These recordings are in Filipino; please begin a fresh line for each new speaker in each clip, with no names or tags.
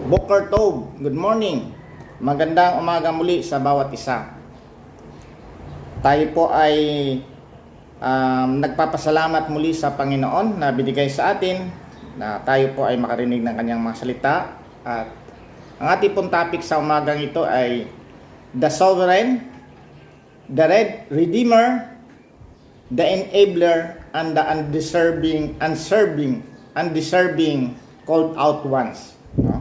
Boker Tov, good morning. Magandang umaga muli sa bawat isa. Tayo po ay nagpapasalamat muli sa Panginoon na binigay sa atin na tayo po ay makarinig ng kanyang mga salita. At ang ating pong topic sa umagang ito ay the Sovereign, the Redeemer, the Enabler, and the undeserving called out ones. No?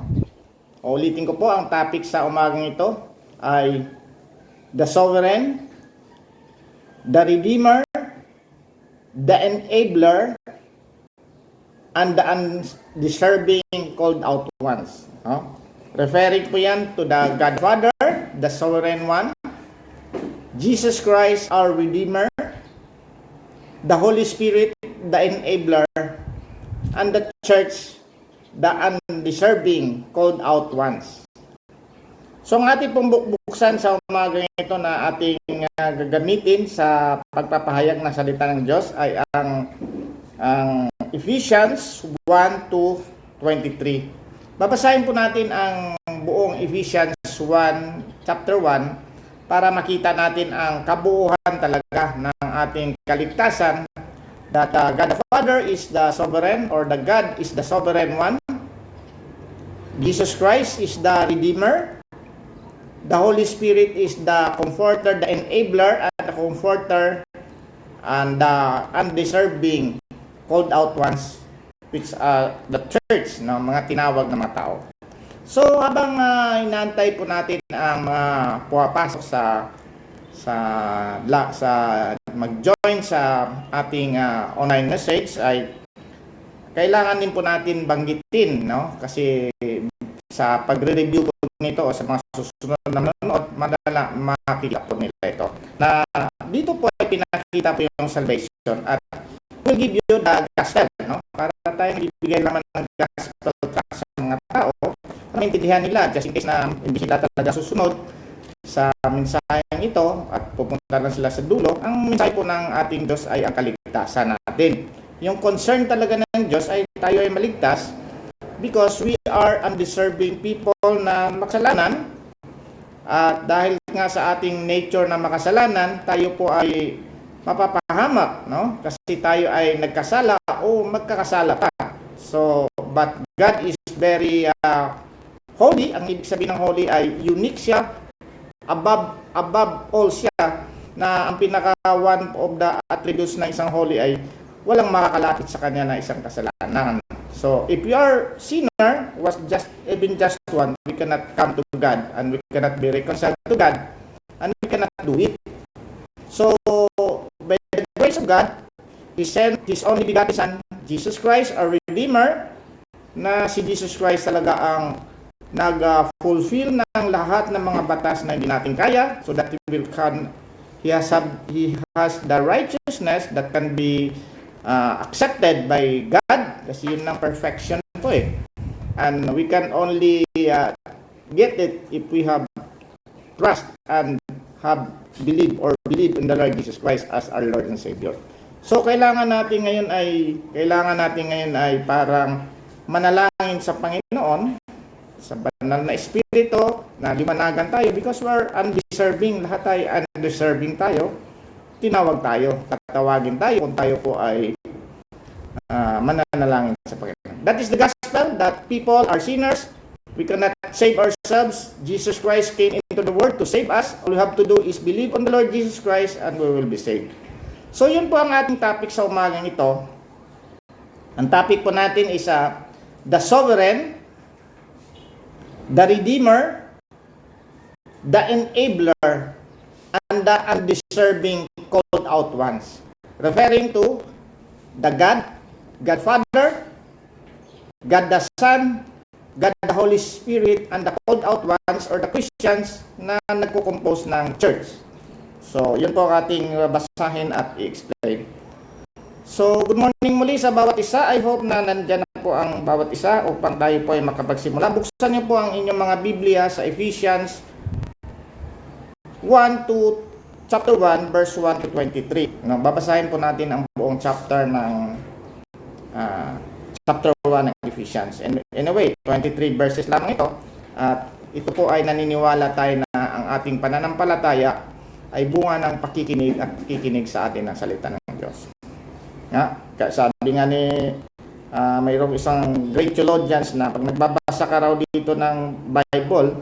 Ulitin ko po, ang topic sa umagang ito ay the Sovereign, the Redeemer, the Enabler, and the undeserving called out ones. No? Referring po yan to the God Father, the Sovereign One, Jesus Christ, our Redeemer, the Holy Spirit, the Enabler, and the Church, the undeserving called out ones. So ang ating pong buksan sa umaga ito na ating gagamitin sa pagpapahayag ng salita ng Diyos ay ang Ephesians 1:23. Babasahin po natin ang buong Ephesians 1, chapter 1 para makita natin ang kabuuan talaga ng ating kaligtasan, that God the Father is the sovereign, or the God is the sovereign one. Jesus Christ is the Redeemer. The Holy Spirit is the Comforter, the Enabler, and the Comforter, and the undeserving called out ones, which are the church, no, mga tinawag na mga tao. So habang inaantay po natin ang pumapasok sa mag-join sa ating online message, ay kailangan din po natin banggitin, no? Kasi sa pagre-review po nito o sa mga susunod na manonood, madala makikita po nila ito. Na dito po ay pinakita po yung salvation at we'll give you the gospel, no? Para tayo ibigay naman ng gospel tract sa mga tao, maintindihan nila just in case na hindi sila talaga susunod sa mensaheng ito at pupunta lang sila sa dulo. Ang mensahe po ng ating Diyos ay ang kaligtasan natin. Yung concern talaga ng Diyos ay tayo ay maligtas because we are undeserving people na makasalanan. At dahil nga sa ating nature na makasalanan, tayo po ay mapapahamak, no? Kasi tayo ay nagkasala o magkakasala pa. So, but God is very holy. Ang ibig sabihin ng holy ay unique siya. Above all siya, na ang pinaka one of the attributes ng isang holy ay walang makakalapit sa kanya na isang kasalanan. So, if you are sinner, was just one, we cannot come to God and we cannot be reconciled to God and we cannot do it. So, by the grace of God, He sent His only begotten Son, Jesus Christ, our Redeemer, na si Jesus Christ talaga ang nag-fulfill ng lahat ng mga batas na hindi natin kaya, so that He has the righteousness that can be accepted by God, kasi yun ng perfection po eh. And we can only get it if we have trust and have believe in the Lord Jesus Christ as our Lord and Savior. So kailangan natin ngayon ay parang manalangin sa Panginoon, sa banal na espiritu, na liwanagan tayo because we're undeserving, lahat tayo undeserving tayo. Tinawag tayo, tatawagin tayo kung tayo po ay mananalangin sa Panginoon. That is the gospel, that people are sinners. We cannot save ourselves. Jesus Christ came into the world to save us. All we have to do is believe on the Lord Jesus Christ and we will be saved. So yun po ang ating topic sa umagang ito. Ang topic po natin is the Sovereign, the Redeemer, the Enabler, and the undeserving called out ones. Referring to the God Father, God the Son, God the Holy Spirit, and the called out ones, or the Christians na nagko-compose ng church. So, yun po ang ating basahin at i-explain. So, good morning muli sa bawat isa. I hope na nandyan na po ang bawat isa upang tayo po ay makapagsimula. Buksan niyo po ang inyong mga Biblia sa Ephesians 1 to chapter 1, verse 1 to 23. No, babasahin po natin ang buong chapter ng chapter 1 ng Ephesians. And anyway, 23 verses lamang ito. At ito po ay naniniwala tayo na ang ating pananampalataya ay bunga ng pakikinig at pakikinig sa atin ng salita ng Diyos. Sabi nga ni mayroong isang great theologians na pag nagbabasa ka raw dito ng Bible,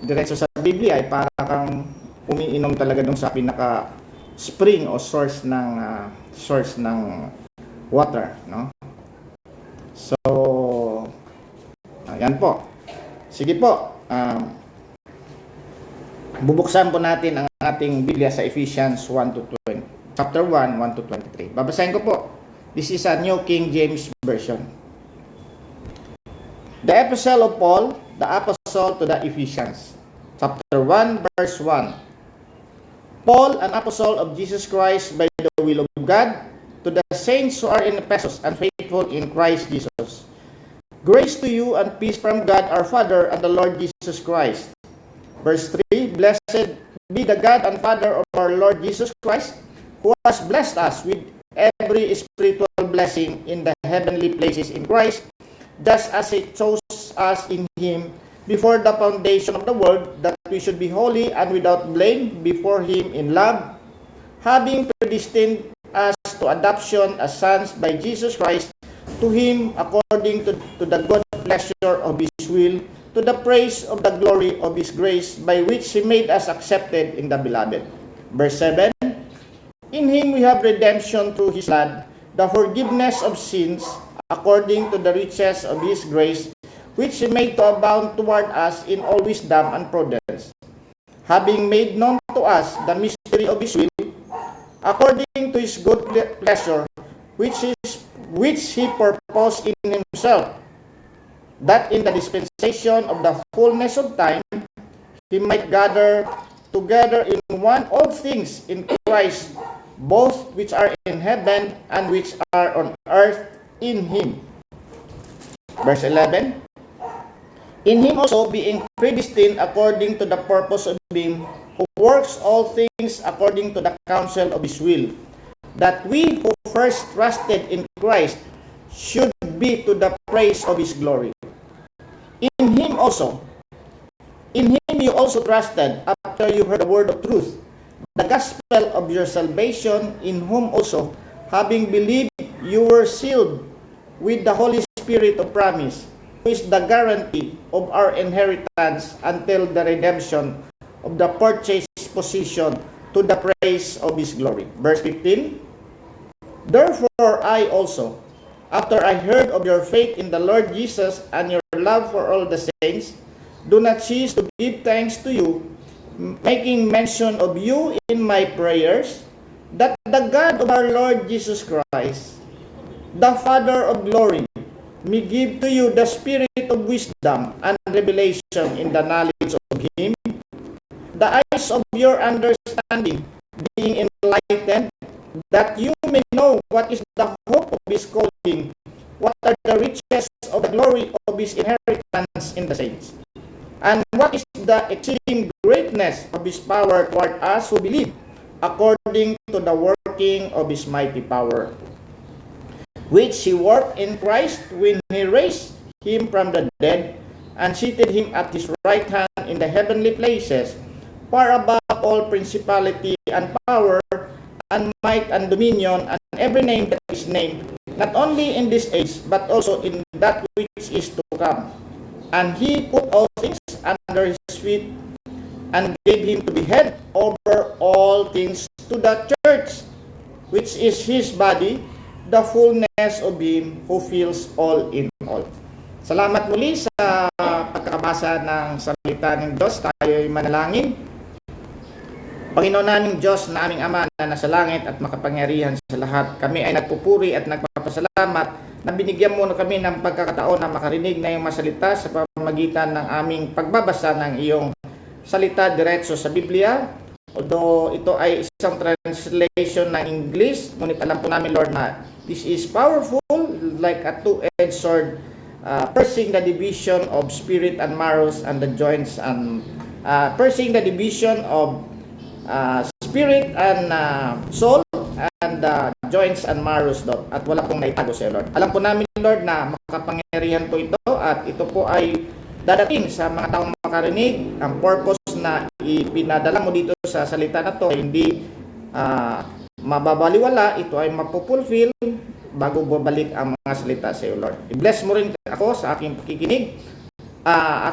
diretso sa Biblia, ay para kang umiinom talaga dun sa pinaka spring o source ng water, no? So, ayan po. Sige po. Bubuksan po natin ang ating Biblia sa Ephesians 1 to 20. Chapter 1, 1 to 23. Babasahin ko po. This is a New King James Version. The Epistle of Paul, the Apostle to the Ephesians. Chapter 1, verse 1. Paul, an apostle of Jesus Christ by the will of God, to the saints who are in Ephesus and faithful in Christ Jesus. Grace to you and peace from God our Father and the Lord Jesus Christ. Verse 3, Blessed be the God and Father of our Lord Jesus Christ, who has blessed us with every spiritual blessing in the heavenly places in Christ, just as He chose us in Him before the foundation of the world, that we should be holy and without blame before Him in love, having predestined us to adoption as sons by Jesus Christ, to Him according to the good pleasure of His will, to the praise of the glory of His grace, by which He made us accepted in the Beloved. Verse 7, In Him we have redemption through His blood, the forgiveness of sins, according to the riches of His grace, which He made to abound toward us in all wisdom and prudence, having made known to us the mystery of His will, according to His good pleasure, which He purposed in Himself, that in the dispensation of the fullness of time, He might gather together in one all things in Christ, both which are in heaven and which are on earth in Him. Verse 11, In Him also being predestined according to the purpose of Him who works all things according to the counsel of His will, that we who first trusted in Christ should be to the praise of His glory. In Him you also trusted after you heard the word of truth, the gospel of your salvation, in whom also, having believed, you were sealed with the Holy Spirit of promise, who is the guarantee of our inheritance until the redemption of the purchased possession, to the praise of His glory. Verse 15, Therefore I also, after I heard of your faith in the Lord Jesus and your love for all the saints, do not cease to give thanks to you, making mention of you in my prayers, that the God of our Lord Jesus Christ, the Father of glory, may give to you the spirit of wisdom and revelation in the knowledge of Him, the eyes of your understanding being enlightened, that you may know what is the hope of His calling, what are the riches of the glory of His inheritance in the saints, and what is the exceeding greatness of His power toward us who believe, according to the working of His mighty power, which He worked in Christ when He raised Him from the dead, and seated Him at His right hand in the heavenly places, far above all principality and power, and might and dominion, and every name that is named, not only in this age, but also in that which is to come. And He put all things under His feet, and gave Him to be head over all things to the church, which is His body, the fullness of Him who fills all in all. Salamat muli sa pagkakabasa ng salita ng Diyos. Tayo'y manalangin. Panginoon naming Diyos na aming Ama na nasa langit at makapangyarihan sa lahat, kami ay nagpupuri at nagpapasalamat na binigyan mo na kami ng pagkakataon na makarinig na iyong masalita sa pamamagitan ng aming pagbabasa ng iyong salita diretso sa Biblia. Although ito ay isang translation ng English, ngunit alam po namin, Lord, na this is powerful like a two-edged sword, piercing the division of spirit and marrows and the joints, and piercing the division of spirit and soul, and joints and marrows daw at wala pong naitago sa Lord. Alam po namin, Lord, na makapangyarihan po ito at ito po ay dadating sa mga taong makarinig. Ang purpose na ipinadala mo dito sa salita na to ay hindi mababaliwala, ito ay mapupulfill bago babalik ang mga salita sa iyo, Lord. I-bless mo rin ako sa aking pakikinig,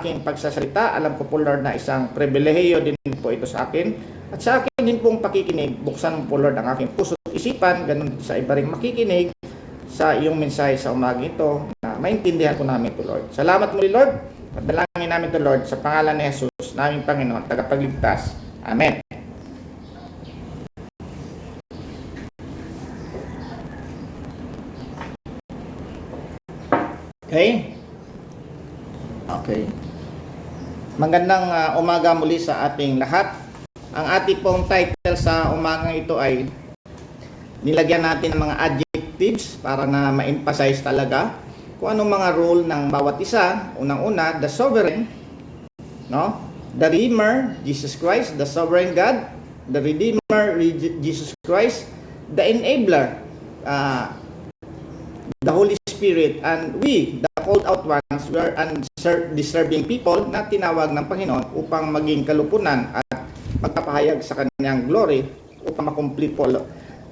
aking pagsasalita. Alam ko po, Lord, na isang pribilehiyo din po ito sa akin. At sa akin din pong pakikinig, buksan mo po, Lord, ang aking puso at isipan, ganun sa iba ring makikinig sa iyong mensahe sa umaga ito, na maintindihan po namin ito, Lord. Salamat muli, Lord, at dalangin namin ito, Lord, sa pangalan ni Jesus, naming Panginoon, tagapagligtas. Amen. Okay. Magandang umaga muli sa ating lahat. Ang ating pong title sa umagang ito ay nilagyan natin ng mga adjectives para na ma-emphasize talaga kung anong mga role ng bawat isa. Unang-una, the sovereign, no? The Redeemer, Jesus Christ, the sovereign God, the Redeemer, Jesus Christ, the enabler, the Holy Spirit, and we, the called out ones, we are undeserving people na tinawag ng Panginoon upang maging kalupunan at magpapahayag sa kanyang glory upang makumplete po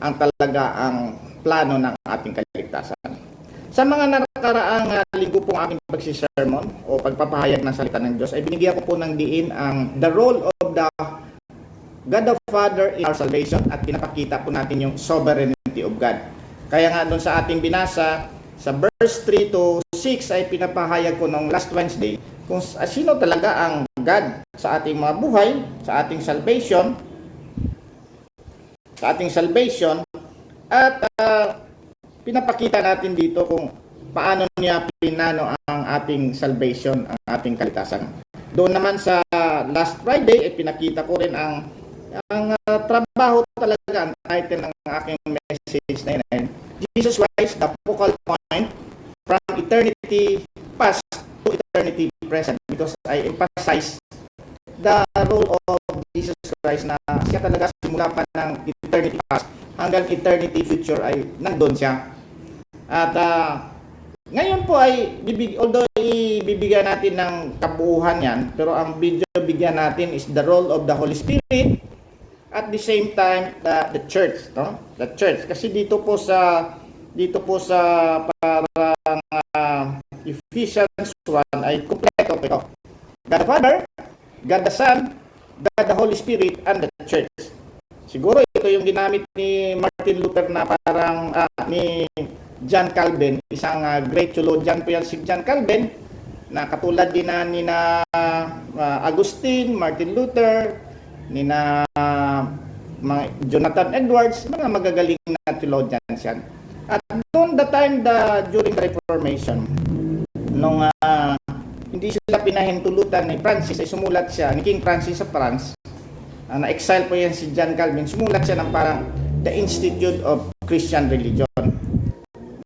ang talaga ang plano ng ating kaligtasan. Sa mga nakaraang linggo pong aking pagsisermon o pagpapahayag ng salita ng Diyos ay binigyan ko po ng diin ang the role of the God the Father in our salvation at pinapakita po natin yung sovereignty of God. Kaya nga doon sa ating binasa sa verse 3 to 6 ay pinapahayag ko nung last Wednesday kung sino talaga ang God sa ating mga buhay, sa ating salvation, at pinapakita natin dito kung paano niya pinano ang ating salvation, ang ating kalikasan. Doon naman sa last Friday, pinakita ko rin ang trabaho talaga, ang title ng aking message na yun, Jesus Christ, the focal point from eternity past to eternity present, because I emphasize the role of Jesus Christ na siya talaga simula pa ng eternity past hanggang eternity future ay nandun siya. At ngayon po ay although ibibigyan natin ng kabuuhan yan, pero ang bigyan natin is the role of the Holy Spirit at the same time the church, no? The church, kasi dito po sa parang Ephesians 1 ay kumpleto ito. God the Father, God the Son, God the Holy Spirit, and the Church. Siguro ito yung ginamit ni Martin Luther na parang ni John Calvin, isang great theologian po yan si John Calvin, na katulad din na ni Augustine, Martin Luther, ni Jonathan Edwards, mga magagaling na theologians yan. At noon the time during the Reformation, nung hindi sila pinahintulutan ni Francis, ay sumulat siya, ni King Francis sa France, na-exile po yan si John Calvin, sumulat siya ng parang The Institute of Christian Religion.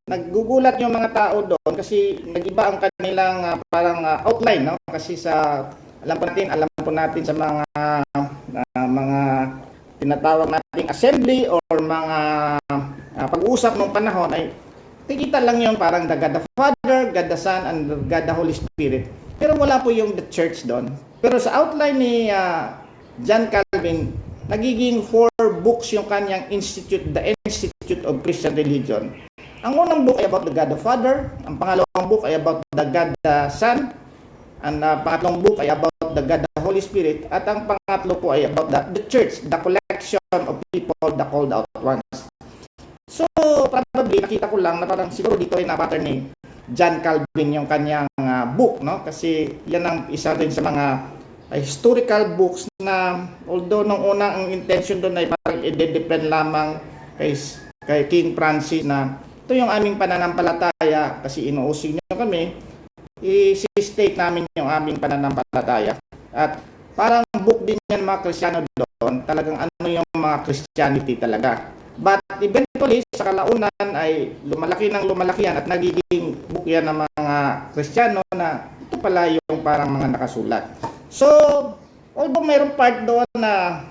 Naggugulat yung mga tao doon kasi nag-iba ang kanilang parang outline, no? Kasi alam po natin sa mga tinatawag nating assembly or mga pag-uusap ng panahon ay tikita lang yung parang the God the Father, God the Son, and God the Holy Spirit. Pero wala po yung the church doon. Pero sa outline ni John Calvin, nagiging 4 books yung kanyang institute, the Institute of Christian Religion. Ang unang book ay about the God the Father, ang pangalawang book ay about the God the Son, ang pangatlong book ay about the God the Holy Spirit, at ang pangatlo po ay about the church, the collection of people, the called out ones. So, probably, nakita ko lang na parang siguro dito ay na-pattern ni John Calvin yung kanyang book, no? Kasi yan ang isa rin sa mga historical books na although nung una ang intention doon ay parang i-depend lamang kay King Francis na ito yung aming pananampalataya kasi inuusig nyo kami, i-state namin yung aming pananampalataya. At parang book din yan mga Kristiyano doon, talagang ano yung mga Christianity talaga. But eventually, sa kalaunan ay lumalaki yan at nagiging book yan ng mga Kristiyano na ito pala yung parang mga nakasulat. So, although mayroong part doon na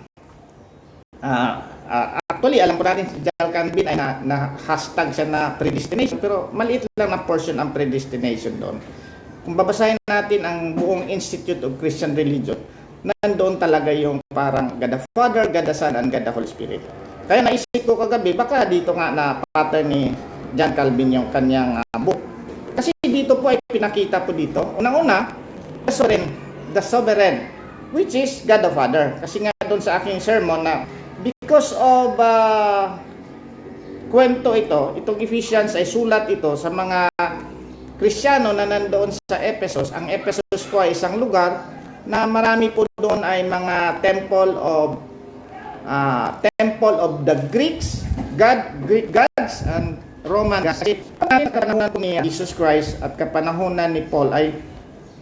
Actually, alam po natin si John Calvin ay na hashtag siya na predestination, pero maliit lang na portion ang predestination doon. Kung babasahin natin ang buong Institute of Christian Religion, nandoon talaga yung parang God the Father, God the Son, and God the Holy Spirit. Kaya naisip ko kagabi, baka dito nga na pattern ni John Calvin yung kanyang book. Kasi dito po ay pinakita po dito, unang-una, the sovereign, which is God the Father. Kasi nga doon sa aking sermon na because of kwento itong Ephesians ay sulat ito sa mga Kristiyano na nandoon sa Ephesus. Ang Ephesus po ay isang lugar na marami po doon ay mga temple of the Greeks, Greek gods and Roman gods. Kasi kapanahonan po ni Jesus Christ at kapanahonan ni Paul ay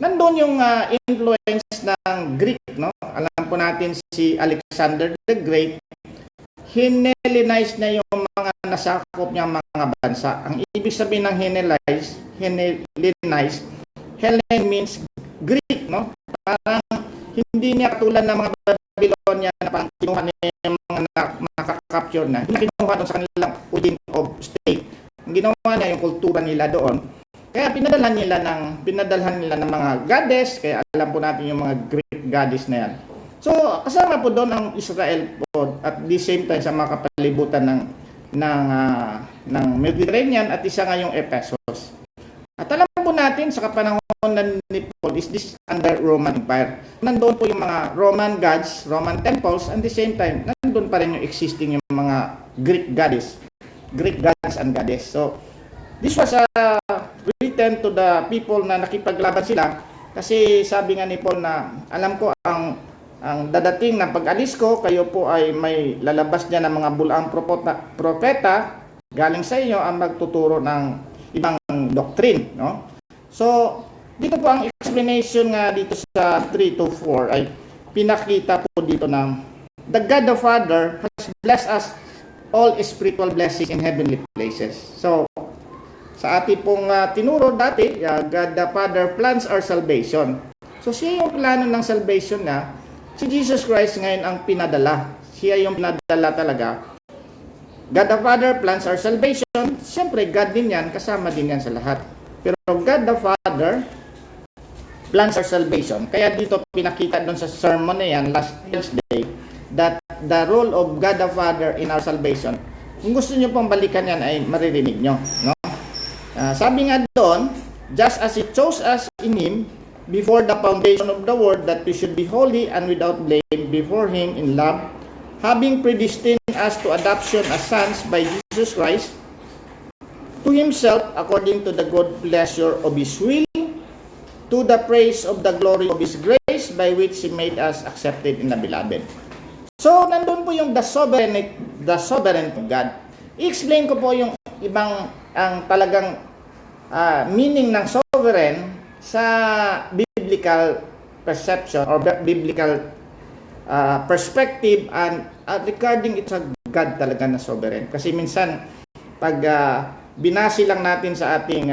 nandoon yung influence ng Greek, no? Alam po natin si Alexander the Great, hinellenize na yung mga nasakop niyang mga bansa. Ang ibig sabihin ng Hellenize, Hellen means Greek, no? Parang hindi niya katulad ng mga Babylonian na parang kinuha niya yung mga nakaka-capture na. Hindi kinuha doon sa kanilang origin of state. Ang ginawa niya yung kultura nila doon. Kaya pinadalhan nila ng mga goddess, kaya alam po natin yung mga Greek goddess na yan. So, kasama po doon ang Israel po at the same time sa mga kapalibutan ng Mediterranean at isa nga yung Ephesus. At alam po natin sa kapanahon ni Paul is this under Roman Empire. Nandoon po yung mga Roman gods, Roman temples, and the same time, nandoon pa rin yung existing yung mga Greek gods and goddess. So, this was written to the people na nakipaglaban sila kasi sabi nga ni Paul na alam ko ang dadating na pag-alis ko, kayo po ay may lalabas niya ng mga bulaang propeta galing sa inyo ang magtuturo ng ibang doctrine, no? So, dito po ang explanation nga dito sa 3 to 4 ay pinakita po dito na the God the Father has blessed us all spiritual blessings in heavenly places. So, sa ating pong tinuro dati, God the Father plans our salvation. So, siya yung plano ng salvation na si Jesus Christ ngayon ang pinadala. Siya yung pinadala talaga. God the Father plans our salvation. Siyempre, God din yan. Kasama din yan sa lahat. Pero God the Father plans our salvation. Kaya dito pinakita doon sa sermon na yan last Thursday that the role of God the Father in our salvation. Kung gusto nyo pong balikan yan ay maririnig nyo. No? Sabi nga doon, just as He chose us in Him before the foundation of the world, that we should be holy and without blame before Him in love, having predestined us to adoption as sons by Jesus Christ, to Himself according to the good pleasure of His will, to the praise of the glory of His grace, by which He made us accepted in the Beloved. So, nandun po yung the sovereign of God. I-explain ko po yung ibang, ang talagang meaning ng sovereign sa biblical perception or biblical perspective and regarding it sa God talaga na sovereign. Kasi minsan pag binasi lang natin sa ating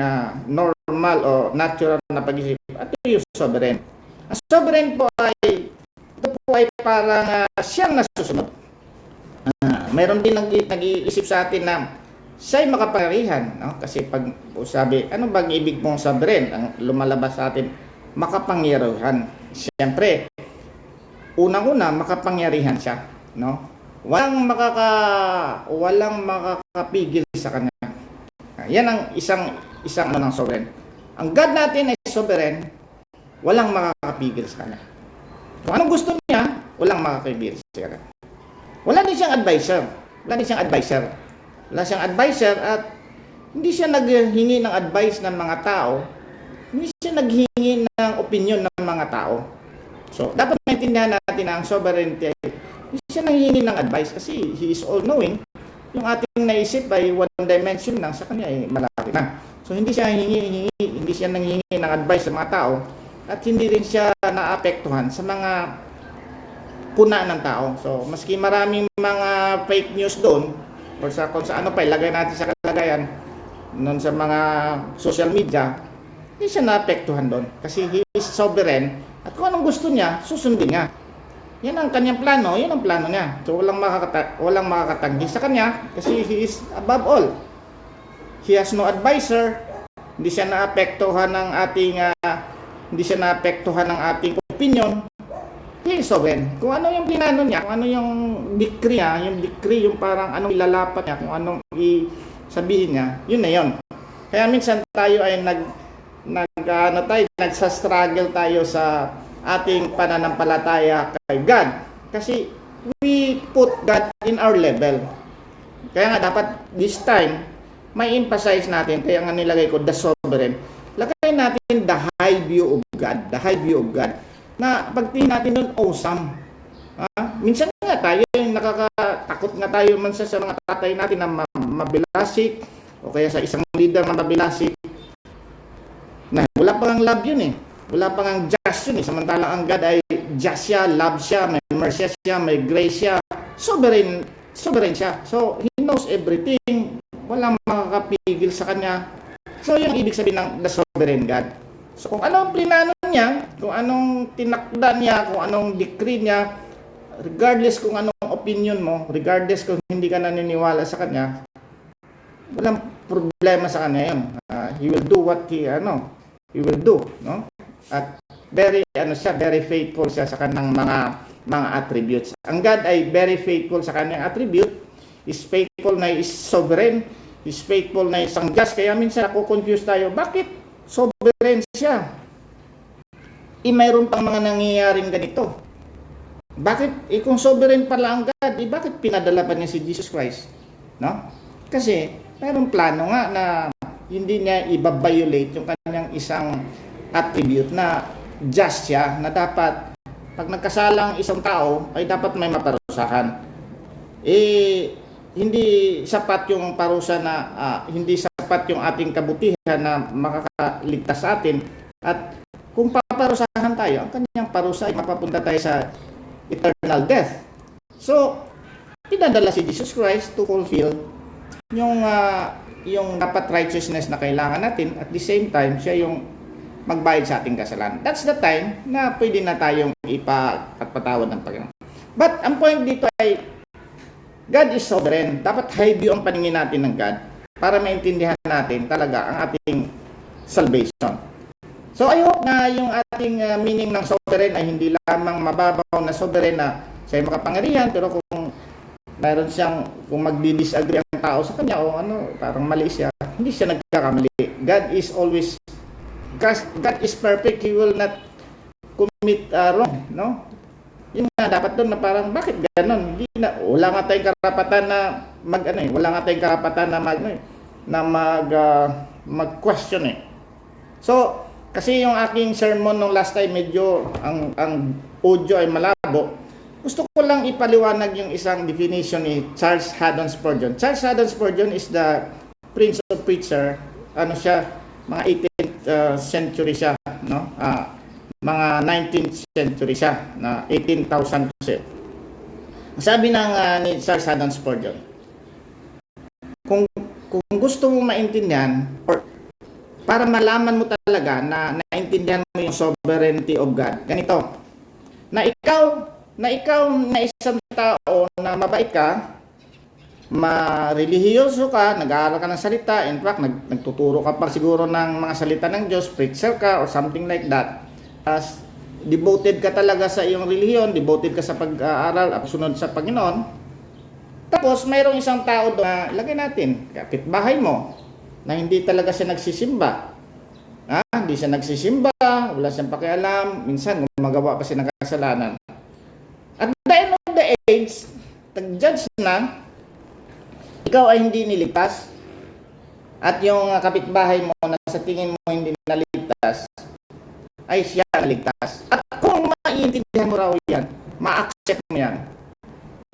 normal o natural na pag-isip, ito yung sovereign. Ang sovereign po ay parang siyang nasusunod. Mayroon din nag-iisip sa atin na siya'y makapangyarihan, no? Kasi pag sabi, ano bang ibig mong sovereign? Ang lumalabas sa atin, makapangyarihan. Siyempre, unang-una, makapangyarihan siya, no? Walang makakapigil sa kanya. Yan ang isang ng sovereign. Ang God natin ay sovereign, walang makakapigil sa kanya. Kung anong gusto niya, walang makakapigil sa kanya. Wala din siyang advisor. Wala siyang advisor at hindi siya naghingi ng advice ng mga tao. Hindi siya naghingi ng opinion ng mga tao. So, dapat maintindihan natin na ang sovereignty, hindi siya nanghihingi ng advice kasi He is all-knowing. Yung ating naisip ay one dimension lang, sa kanya ay malaki na. So, hindi siya nanghihingi ng advice sa mga tao at hindi rin siya naapektuhan sa mga puna ng tao. So, maski maraming mga fake news doon, o kung sa ano pa, ilagay natin sa kalagayan noon sa mga social media, hindi siya naapektuhan doon. Kasi He is sovereign at kung anong gusto niya, susundin niya. Yan ang kanyang plano, yan ang plano niya. So walang makakatanggi sa kanya kasi he is above all. He has no advisor. Hindi siya naapektuhan ng ating opinion. He is sovereign. Kung ano yung plano niya, kung ano yung decree niya, yung parang anong ilalapat niya, kung anong sabihin niya, yun na yun. Kaya minsan tayo ay nagsa-struggle tayo sa ating pananampalataya kay God. Kasi we put God in our level. Kaya nga dapat this time, may emphasize natin, kaya nga nilagay ko the sovereign. Lagay natin the high view of God. The high view of God. Na pagtingin natin doon, awesome. Minsan nga tayo, nakakatakot nga tayo minsan sa mga tatay natin na mabilasik, o kaya sa isang leader na mabilasik. Na wala pa ang love yun eh. Wala pang ang just yun eh. Samantalang ang God ay just siya, love siya, may mercy siya, may grace siya. Sovereign siya. So, He knows everything. Walang makakapigil sa Kanya. So, yung ibig sabihin ng the sovereign God. So, kung anong plinano niya, kung anong tinakda niya, kung anong decree niya, regardless kung anong opinion mo, regardless kung hindi ka naniniwala sa Kanya, walang problema sa Kanya yun. He will do what He will do, no? At very faithful siya sa kanang mga attributes. Ang God ay very faithful sa kanyang attribute. Is faithful na is sovereign. Is faithful na isang just. Kaya minsan ako confused tayo. Bakit sovereign siya? Mayroon pang mga nangyayaring ganito. Bakit? Kung sovereign pala ang God, bakit pinadala pa niya si Jesus Christ? No? Kasi mayroong plano nga na hindi niya i-violate yung kanyang isang attribute na just siya, na dapat pag nagkasalang isang tao ay dapat may maparusahan. Hindi sapat yung parusa na hindi sapat yung ating kabutihan na makakaligtas sa atin, at kung paparusahan tayo, ang kanyang parusa ay mapapunta tayo sa eternal death. So, pinadala si Jesus Christ to fulfill yung dapat righteousness na kailangan natin, at the same time siya yung magbayad sa ating kasalanan. That's the time na pwede na tayong ipagpatawad ng Panginoon. But ang point dito ay God is sovereign. Dapat high view ang paningin natin ng God para maintindihan natin talaga ang ating salvation. So I hope na yung ating meaning ng sovereign ay hindi lamang mababaw na sovereign na siya ay makapangyarihan, pero kung mayroon siyang, kung magdi-disagree ang tao sa kanya o parang mali siya, hindi siya nagkakamali. God is perfect. He will not commit wrong, no? Yun nga, dapat doon na parang, bakit ganon? Wala nga tayong karapatan na mag-question eh. So, kasi yung aking sermon nung last time, medyo, ang audio ay malabo. Gusto ko lang ipaliwanag yung isang definition ni Charles Haddon Spurgeon. Charles Haddon Spurgeon is the Prince of Preacher. Mga 18th century siya, no? Mga 19th century siya, na 18,000 siya. Sabi ni Charles Haddon Spurgeon, kung gusto mo maintindihan, or para malaman mo talaga na naintindihan mo yung sovereignty of God, ganito, na ikaw na isang tao na mabait ka, marelihiyoso ka, nag-aaral ka ng salita, in fact, nagtuturo ka pa siguro ng mga salita ng Diyos, preacher ka, or something like that. As devoted ka talaga sa iyong relihiyon, devoted ka sa pag-aaral at sunod sa Panginoon. Tapos, mayroong isang tao doon na, lagay natin, kapitbahay mo, na hindi talaga siya nagsisimba. Hindi siya nagsisimba, wala siyang pakialam, minsan gumagawa pa siya ng kasalanan. At the end of the age, tag-judge na, ikaw ay hindi niligtas, at yung kapitbahay mo na sa tingin mo hindi naligtas, ay siya naligtas. At kung maiintindihan mo raw yan, ma-accept mo yan,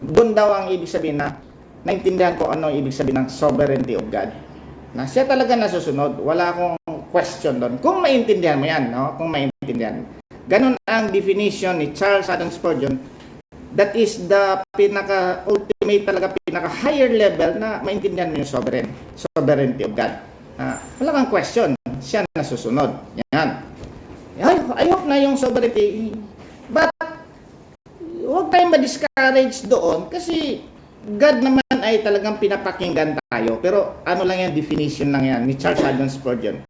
doon daw ang ibig sabihin na naintindihan ko ano ibig sabihin ng sovereignty of God. Na siya talaga nasusunod, wala akong question doon. Kung maintindihan mo yan, no? Kung maintindihan. Ganun ang definition ni Charles Haddon Spurgeon. That is the pinaka-ultimate talaga, pinaka-higher level na maintindihan mo yung sovereignty of God. Wala kang question. Siya nasusunod. Yan. I hope na yung sovereignty. But, huwag huwag tayong ma-discourage doon kasi God naman ay talagang pinapakinggan tayo. Pero ano lang yan, definition lang yan ni Charles Haddon Spurgeon.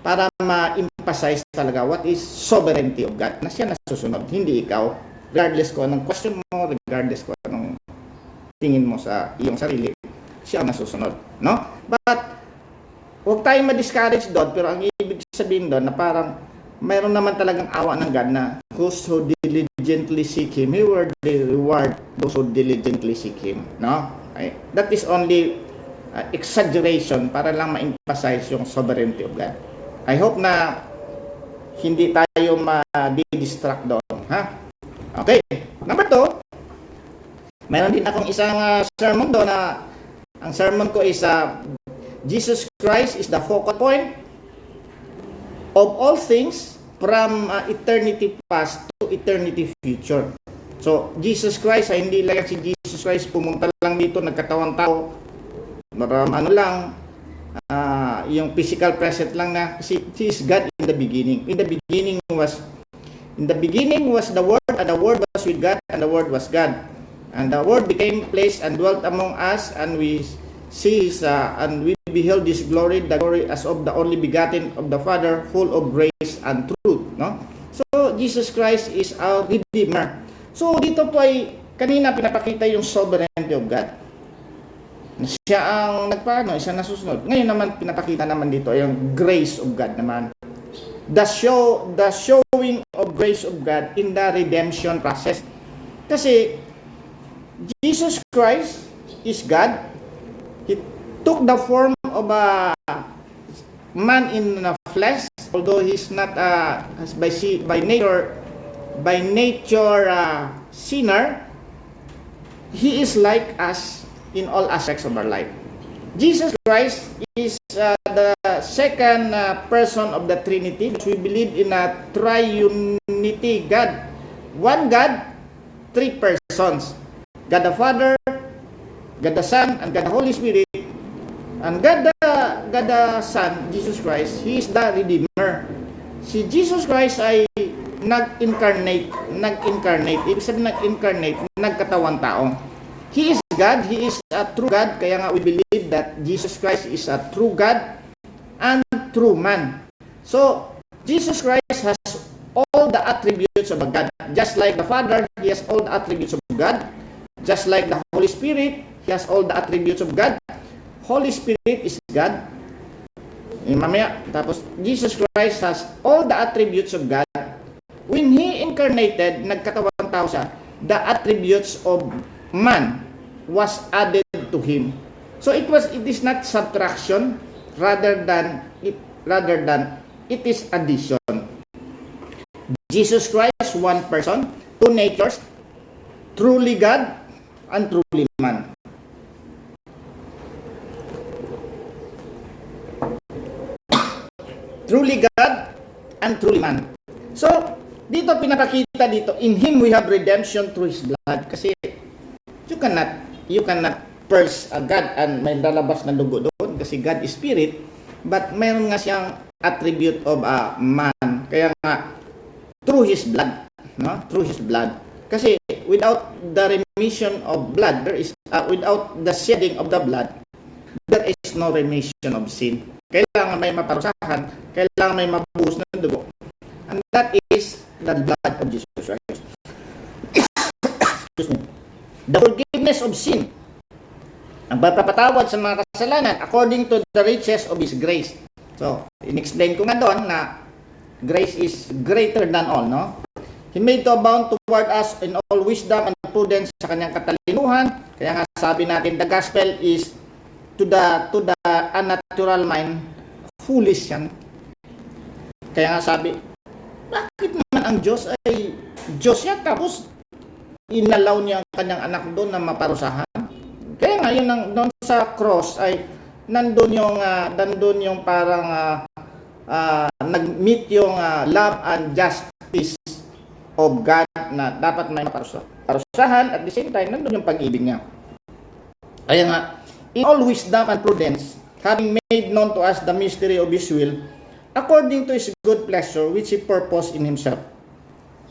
Para ma-emphasize talaga what is sovereignty of God. Na siya nasusunod, hindi ikaw. Regardless ko anong question mo, regardless ko anong tingin mo sa iyong sarili, siya ang nasusunod. No? But, huwag tayong ma-discourage doon, pero ang ibig sabihin doon na parang mayroon naman talagang awa ng God na those who diligently seek Him, He will reward those who diligently seek Him. No? That is only exaggeration para lang ma-emphasize yung sovereignty of God. I hope na hindi tayo ma-distract doon. Ha? Okay. Number 2, mayroon din akong isang sermon doon na ang sermon ko is Jesus Christ is the focal point of all things from eternity past to eternity future. So, Jesus Christ ay hindi lang si Jesus Christ pumunta lang dito, nagkatawang tao, ano lang, yung physical present lang na, kasi He is God in the beginning. In the beginning was the Word, and the Word was with God, and the Word was God. And the Word became flesh and dwelt among us, and we see and we beheld His glory, the glory as of the only begotten of the Father, full of grace and truth. No? So, Jesus Christ is our Redeemer. So, dito po ay, kanina pinapakita yung sovereignty of God. Siya ang nagpaano, siya nasusunod. Ngayon naman, pinapakita naman dito yung grace of God naman. The showing of grace of God in the redemption process. Kasi, Jesus Christ is God. He took the form of a man in the flesh, although he's not by nature sinner. He is like us in all aspects of our life. Jesus Christ is the second person of the Trinity, which we believe in a triunity God. One God, three persons. God the Father, God the Son, and God the Holy Spirit. And God the Son, Jesus Christ, He is the Redeemer. Si Jesus Christ ay nag-incarnate. Ibig sabihin nag-incarnate, nagkatawang tao. He is God, He is a true God. Kaya nga we believe that Jesus Christ is a true God and true man. So, Jesus Christ has all the attributes of a God. Just like the Father, He has all the attributes of God. Just like the Holy Spirit, He has all the attributes of God. Holy Spirit is God. Mamaya, tapos Jesus Christ has all the attributes of God. When He incarnated, nagkatawang tao siya, the attributes of man was added to Him. So it is not subtraction, rather than it is addition. Jesus Christ, one person, two natures, truly God and truly man. Truly God and truly man. So, dito pinapakita dito, in Him we have redemption through His blood. Kasi you cannot purge a God and may lalabas na dugo doon kasi God is spirit, but mayroon nga siyang attribute of a man. Kaya nga, through His blood, no? Through His blood. Kasi without the remission of blood, without the shedding of the blood, there is no remission of sin. Kailangan may maparusahan, kailangan may mabuhos ng dugo. And that is the blood of Jesus Christ. Excuse me. The forgiveness of sin. Ang pagpapatawad sa mga kasalanan according to the riches of His grace. So, in-explain ko nga doon na grace is greater than all, no? He made to abound toward us in all wisdom and prudence sa kanyang katalinuhan. Kaya nga sabi natin, the gospel is to the unnatural mind, foolish yan. Kaya nga sabi, bakit naman ang Diyos ay Diyos yan, tapos inalaw niya ang kanyang anak doon na maparusahan? Kaya nga yun, doon sa cross ay nandun yung parang nag-meet yung love and justice of God na dapat may maparusahan, at the same time nandun yung pag-ibig niya. Kaya nga, in all wisdom and prudence, having made known to us the mystery of His will, according to His good pleasure, which He purposed in Himself.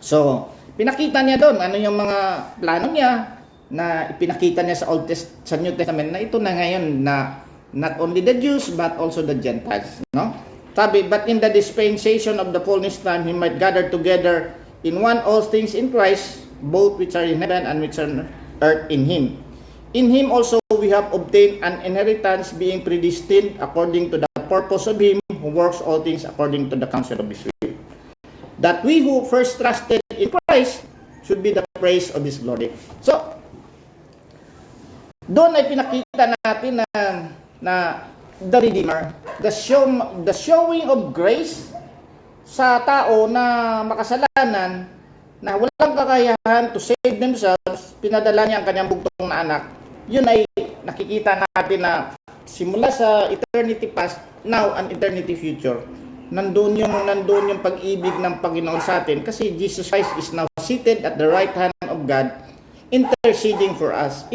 So, Pinakita niya doon ano yung mga plano niya na ipinakita niya sa New Testament na ito na ngayon na not only the Jews but also the Gentiles, no? Sabi, but in the dispensation of the fullness time, He might gather together in one all things in Christ, both which are in heaven and which are on earth in Him. In Him also we have obtained an inheritance, being predestined according to the purpose of Him who works all things according to the counsel of His will, that we who first trusted in Christ should be the praise of His glory. So, doon ay pinakita natin na the Redeemer, the showing of grace sa tao na makasalanan, na walang kakayahan to save themselves, pinadala niya ang kanyang bugtong na anak. Yun ay nakikita natin na simula sa eternity past, now and eternity future, nandun yung pag-ibig ng Panginoon sa atin, kasi Jesus Christ is now seated at the right hand of God, interceding for us.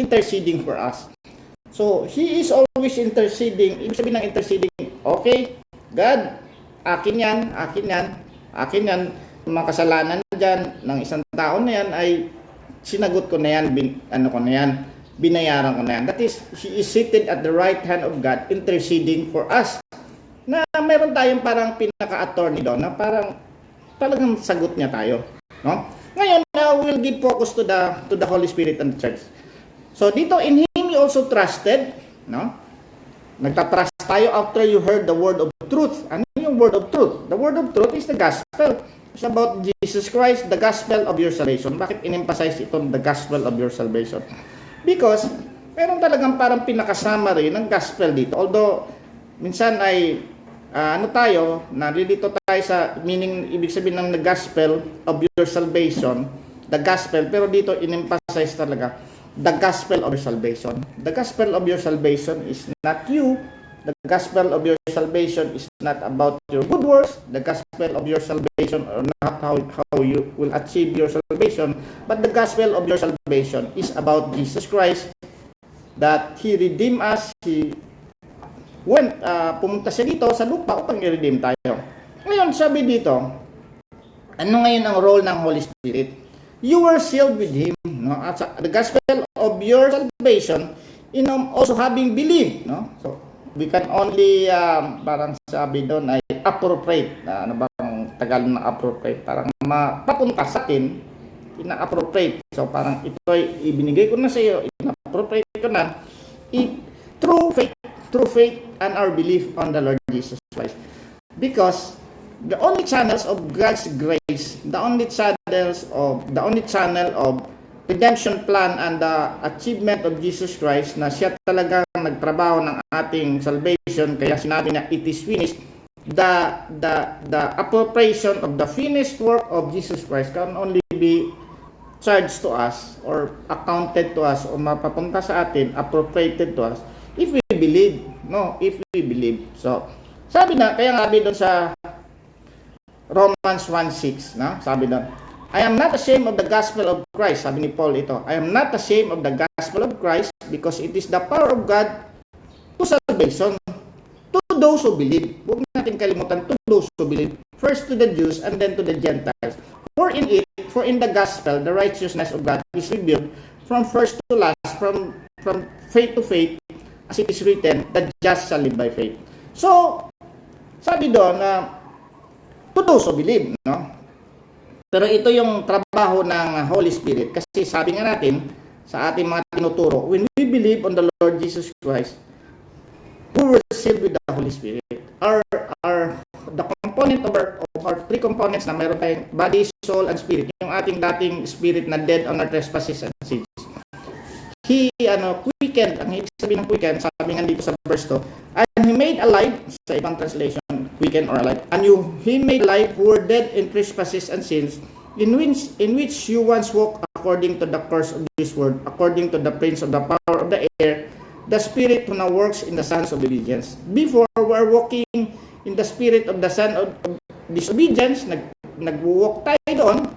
So, He is always interceding. Ibig sabihin ng interceding, okay, God, akin yan, mga kasalanan dyan ng isang tao na yan ay sinagot ko na yan, binayaran ko na yan. That is, He is seated at the right hand of God, interceding for us. Na meron tayong parang pinaka-attorney doon, na parang talagang sagot niya tayo. No? Ngayon, we'll give focus to the Holy Spirit and the Church. So, dito, in Him you also trusted, no? Nagtatrust tayo after you heard the word of truth. Ano yung word of truth? The word of truth is the gospel. It's about Jesus Christ, the gospel of your salvation. Bakit in-emphasize itong the gospel of your salvation? Because, meron talagang parang pinaka-summary ng gospel dito. Although, minsan ay, nalilito tayo sa meaning, ibig sabihin ng the gospel of your salvation, the gospel, pero dito in-emphasize talaga, the gospel of your salvation. The gospel of your salvation is not you. The gospel of your salvation is not about your good works. The gospel of your salvation or not how you will achieve your salvation. But the gospel of your salvation is about Jesus Christ, that He redeemed us. He went, pumunta siya dito sa lupa upang i-redeem tayo. Ngayon, sabi dito, ano ngayon ang role ng Holy Spirit? You were sealed with Him, no? At the gospel of your salvation, also having believed, no? So, we can only, parang sabi doon ay appropriate, ano bang Tagalog ng appropriate? Parang mapapunta sa atin, ina-appropriate. So, parang ito ay ibinigay ko na sa iyo, ina-appropriate ko na, through faith and our belief on the Lord Jesus Christ. Because the only channels of God's grace, the only channel of redemption plan and the achievement of Jesus Christ, na siya talagang nagtrabaho ng ating salvation, kaya sinabi na it is finished. The appropriation of the finished work of Jesus Christ can only be charged to us or accounted to us o mapapunta sa atin, appropriated to us if we believe. So, sabi na, kaya nga doon sa Romans 1:6, no? Sabi doon, I am not ashamed of the gospel of Christ. Sabi ni Paul ito, I am not ashamed of the gospel of Christ because it is the power of God to salvation to those who believe. Huwag natin kalimutan, to those who believe. First to the Jews and then to the Gentiles. For in the gospel, the righteousness of God is revealed from first to last, from faith to faith, as it is written, the just shall live by faith. So, sabi doon na to those who believe, no? Pero ito yung trabaho ng Holy Spirit, kasi sabi nga natin sa ating mga tinuturo, when we believe on the Lord Jesus Christ, we were sealed with the Holy Spirit. The component of our three components na mayroon tayong body, soul, and spirit, yung ating dating spirit na dead on our trespasses and sins. He quickened, ang ibig sabihin ng quickened, sabi nga dito sa verse 2, and He made alive, sa ibang translation, quickened or alive, and He made alive who were dead in trespasses and sins, in which you once walked according to the course of this world, according to the prince of the power of the air, the spirit who now works in the sons of disobedience. Before, we are walking in the spirit of the son of disobedience, nag-walk tayo doon,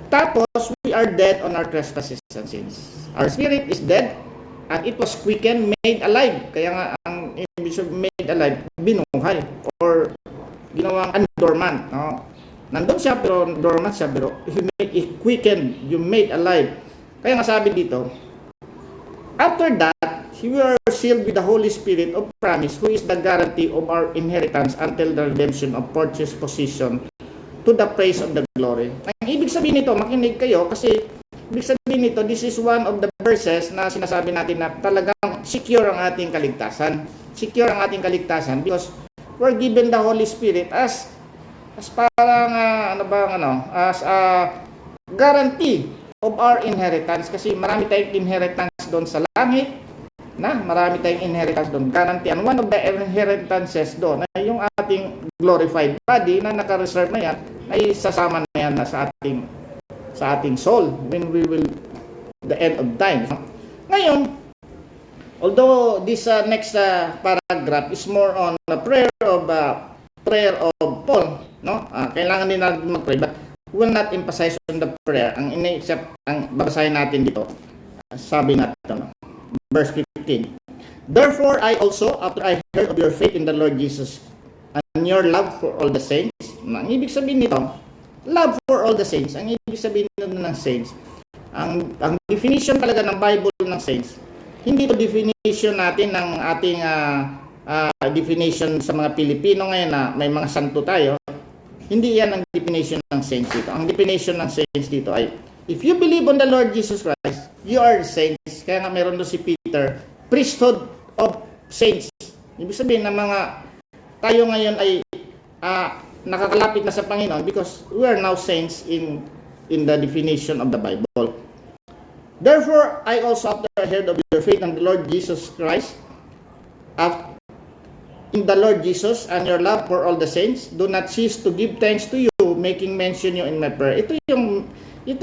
tapos we are dead on our trespasses and sins. Our spirit is dead and it was quickened, made alive. Kaya nga ang ibig sabihin made alive, binuhay or ginawang dormant, no? Nandun siya pero dormant siya, pero He made it quickened, you made alive. Kaya nga sabi dito, after that, we are sealed with the Holy Spirit of promise, who is the guarantee of our inheritance until the redemption of purchased possession to the praise of the glory. Ang ibig sabihin nito, makinig kayo, kasi ibig sabihin nito, this is one of the verses na sinasabi natin na talagang secure ang ating kaligtasan. Secure ang ating kaligtasan because we're given the Holy Spirit as parang as a guarantee of our inheritance, kasi marami tayong inheritance doon sa langit, marami tayong inheritance doon, guarantee. And one of the inheritances doon ay yung ating glorified body na naka-reserve na yan, ay sasama na yan na sa ating soul when we will the end of time. Ngayon, although this next paragraph is more on the prayer of Paul, no? Kailangan din natin mag-pray, but will not emphasize on the prayer. Ang babasahin natin dito, sabi natin, verse 15. Therefore, I also, after I heard of your faith in the Lord Jesus and your love for all the saints, ang ibig sabihin nito, love for all the saints, ang ibig sabihin nito ng saints, ang definition talaga ng Bible ng saints, hindi to definition natin ng ating definition sa mga Pilipino ngayon na may mga santo tayo. Hindi yan ang definition ng saints dito. Ang definition ng saints dito ay, if you believe on the Lord Jesus Christ, you are saints. Kaya nga meron doon si Peter, priesthood of saints. Ibig sabihin na tayo ngayon ay nakakalapit na sa Panginoon because we are now saints in the definition of the Bible. Therefore, I also, after I heard of your faith in the Lord Jesus Christ, in the Lord Jesus and your love for all the saints, do not cease to give thanks to you, making mention you in my prayer. Ito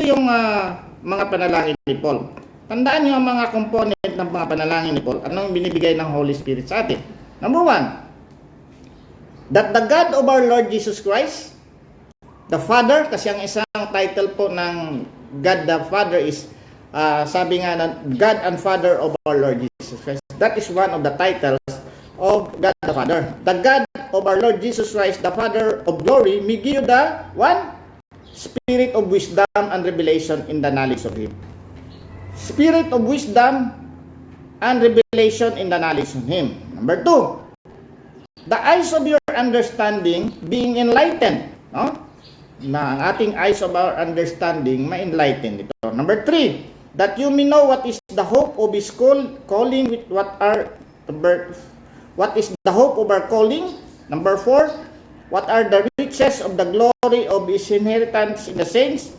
yung mga panalangin ni Paul. Tandaan niyo ang mga component ng mga panalangin ni Paul. Anong binibigay ng Holy Spirit sa atin? Number 1, that the God of our Lord Jesus Christ, the Father, kasi ang isang title po ng God the Father is, sabi nga na, God and Father of our Lord Jesus Christ. That is one of the titles of God the Father. The God of our Lord Jesus Christ, the Father of glory, may give you the spirit of wisdom and revelation in the knowledge of Him. Spirit of wisdom and revelation in the knowledge of Him. Number 2, the eyes of your understanding being enlightened. No? Na ang ating eyes of our understanding ma-enlighten ito. Number 3, that you may know what is the hope of His calling, with what is the hope of our calling. Number 4, what are the riches of the glory of His inheritance in the saints.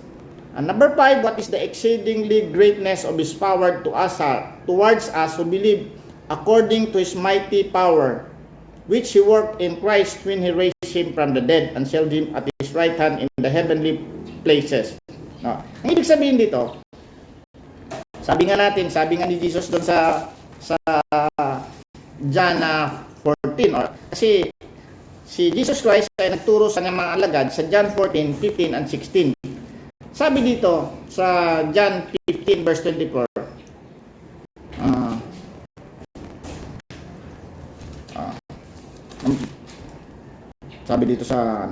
And number 5, what is the exceedingly greatness of His power towards us who believe, according to His mighty power, which He worked in Christ when He raised Him from the dead and set Him at His right hand in the heavenly places. No. Ang ibig sabihin dito, sabi nga ni Jesus doon sa John 14, kasi si Jesus Christ ay nagturo sa kanyang mga alagad sa John 14, 15, and 16. Sabi dito sa John 15 verse 24, sabi dito sa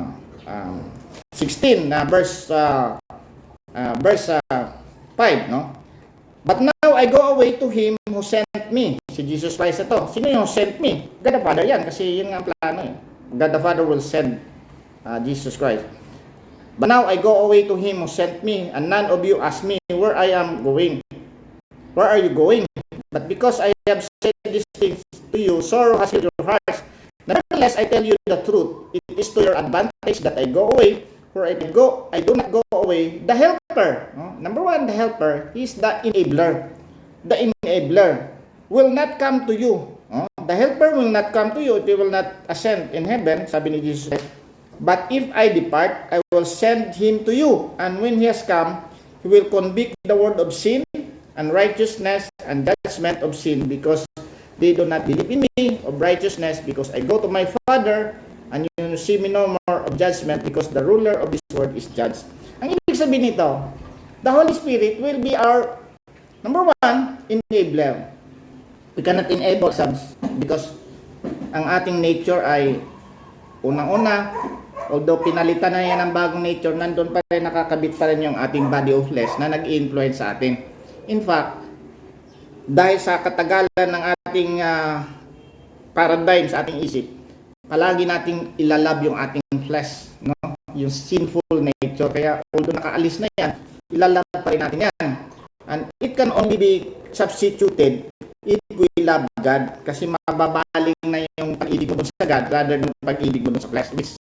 16 na verse 5, no? But now I go away to Him who sent me. Si Jesus Christ ito. Sino yung sent me? God the Father yan, kasi yun nga ang plano eh. God the Father will send Jesus Christ. But now I go away to Him who sent me, and none of you ask me where I am going. Where are you going? But because I have said these things to you, sorrow has filled your hearts. Nevertheless, I tell you the truth. It is to your advantage that I go away. For I do not go away. The helper, number 1, the helper is the enabler. The enabler will not come to you. The helper will not come to you if he will not ascend in heaven, sabi ni Jesus. But if I depart, I will send him to you. And when he has come, he will convict the world of sin and righteousness and judgment of sin, because they do not believe in me, of righteousness, because I go to my Father, and you see me no more, of judgment, because the ruler of this world is judged. Ang ibig sabihin nito, the Holy Spirit will be our, number 1, enabler. We cannot enable ourselves because ang ating nature ay unang-una, although pinalitan na yan ng bagong nature, nandun pa rin, nakakabit pa rin yung ating body of flesh na nag-influence sa atin. In fact, dahil sa katagalan ng ating paradigm sa ating isip, palagi nating ilalab yung ating flesh, no? Yung sinful nature. Kaya although nakaalis na yan, ilalab pa rin natin yan. And it can only be substituted if we love God, kasi mababaling na yung pag-ibig mo sa God rather than pag-ibig mo sa flesh, which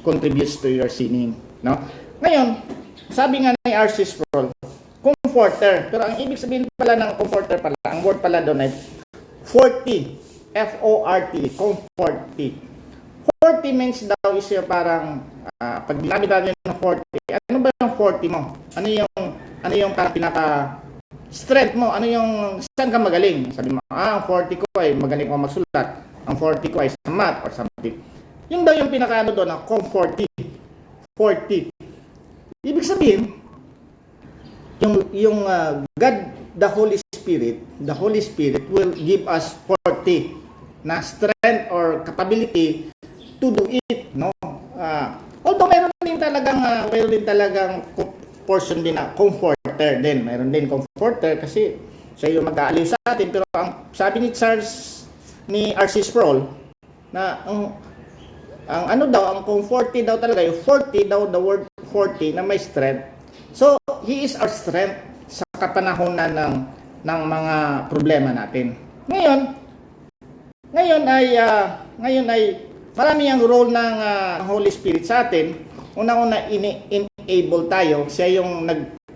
contributes to your sinning, no? Ngayon, sabi nga ni R.C. Sproul, comforter. Pero ang ibig sabihin pala ng comforter pala, ang word pala doon ay 40. F-O-R-T, comforty. 40 means daw is yung parang, pag ginamit natin ng 40, ano ba yung 40 mo? Ano yung parang pinaka strength mo? Ano yung, saan ka magaling? Sabi mo, ang 40 ko ay magaling ako magsulat. Ang 40 ko ay sa math or something. Yun daw yung pinaka ano doon, comforty. 40. Ibig sabihin, yung God, the Holy Spirit will give us 40 na strength or capability to do it, no? Although mayroon din talagang portion din na comforter din. Mayroon din comforter kasi siya yung mag-aaliw sa atin. Pero ang sabi ni R.C. Sproul na ang ano daw, ang comforty daw talaga, yung 40 daw, the word 40 na may strength. So, He is our strength sa kapanahonan ng mga problema natin. Ngayon ay marami ang role ng Holy Spirit sa atin. Unang-una, enable tayo. Siya yung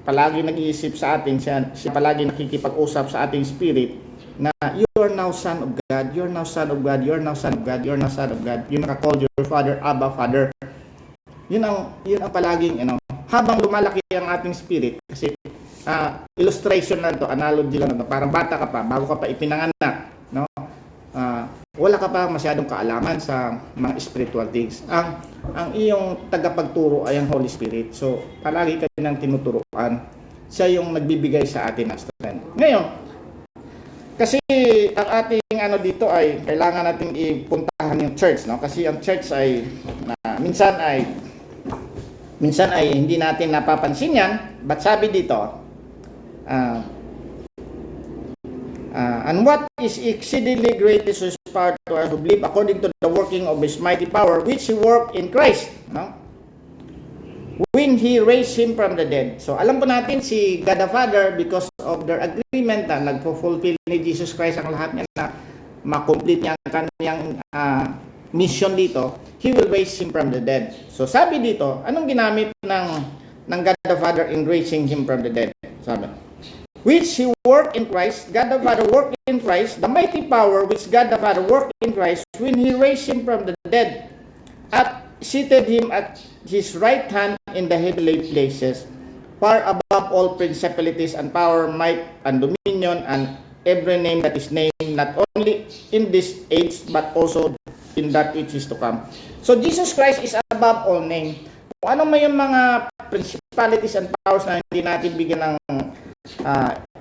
palagi nag-iisip sa atin. Siya palagi nakikipag-usap sa ating spirit na you are now son of God, you are now son of God, you are now son of God, you are now son of God. Yung naka-call your Father, Abba, Father. Yun ang palaging, habang lumalaki ang ating spirit, kasi illustration lang to, analogy lang to, parang bata ka pa, bago ka pa ipinanganak, no? Wala ka pa masyadong kaalaman sa mga spiritual things. Ang iyong tagapagturo ay ang Holy Spirit. So, palagi ka nang tinuturuan. Siya yung nagbibigay sa atin ng strength. Ngayon, kasi ang ating dito ay kailangan nating ipuntahan yung church, no? Kasi ang church ay minsan ay hindi natin napapansin yan, but sabi dito, and what is exceedingly great is His power to us who believe according to the working of His mighty power, which He worked in Christ, no? When He raised Him from the dead. So, alam po natin si God the Father, because of their agreement na nagpo-fulfill ni Jesus Christ ang lahat niya na makomplete niya ang kanyang mission dito, He will raise Him from the dead. So, sabi dito, anong ginamit ng God the Father in raising Him from the dead? Sabi, which He worked in Christ, God the Father worked in Christ, the mighty power which God the Father worked in Christ when He raised Him from the dead, at seated Him at His right hand in the heavenly places, far above all principalities and power, might and dominion, and every name that is named, not only in this age, but also in that which is to come. So, Jesus Christ is above all name. Kung ano may yung mga principalities and powers na hindi natin bigyan ng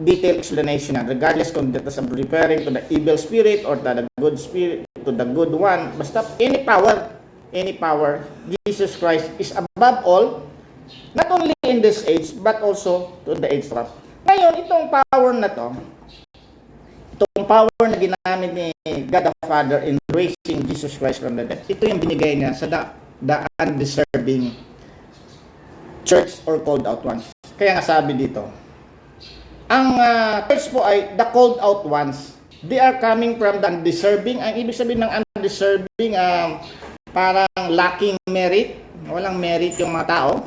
detailed explanation, regardless kung that is referring to the evil spirit or to the good spirit, to the good one, basta any power, Jesus Christ is above all, not only in this age, but also to the age to come. Ngayon, itong power na to, itong power na ginamit ni God the Father in raising Jesus Christ from the dead, ito yung binigay niya sa the undeserving church or called out ones. Kaya nga sabi dito, ang church po ay the called out ones. They are coming from the undeserving. Ang ibig sabihin ng undeserving, parang lacking merit. Walang merit yung mga tao.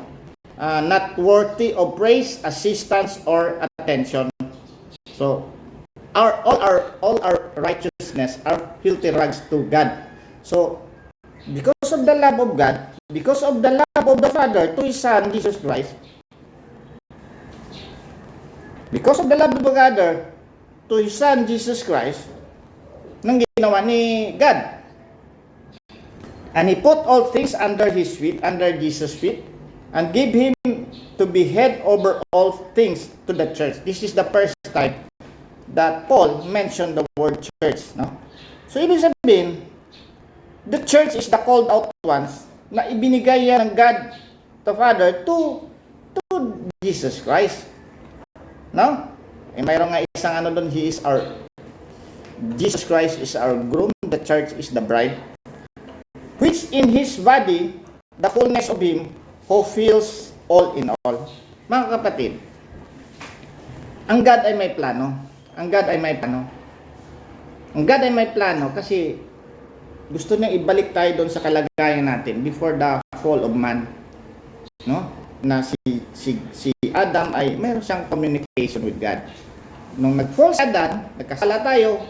Not worthy of praise, assistance, or attention. So, all our righteousness are filthy rags to God. So, because of the love of God, because of the love of the Father to His Son, Jesus Christ, because of the love of the Father to His Son, Jesus Christ, nang ginawa ni God. And He put all things under His feet, under Jesus' feet, and gave Him to be head over all things to the church. This is the first time that Paul mentioned the word church, no? So, ibig sabihin, the church is the called out ones na ibinigay yan ng God the Father to Jesus Christ. No? Mayroon nga isang ano doon, Jesus Christ is our groom, the church is the bride, which in His body, the fullness of Him, who fills all in all. Mga kapatid, ang God ay may plano. Ang God ay may plano. Ang God ay may plano kasi gusto niya ibalik tayo doon sa kalagayan natin before the fall of man. No? Na si Adam ay mayroon siyang communication with God. Nung nag-fall si Adam, nagkasala tayo,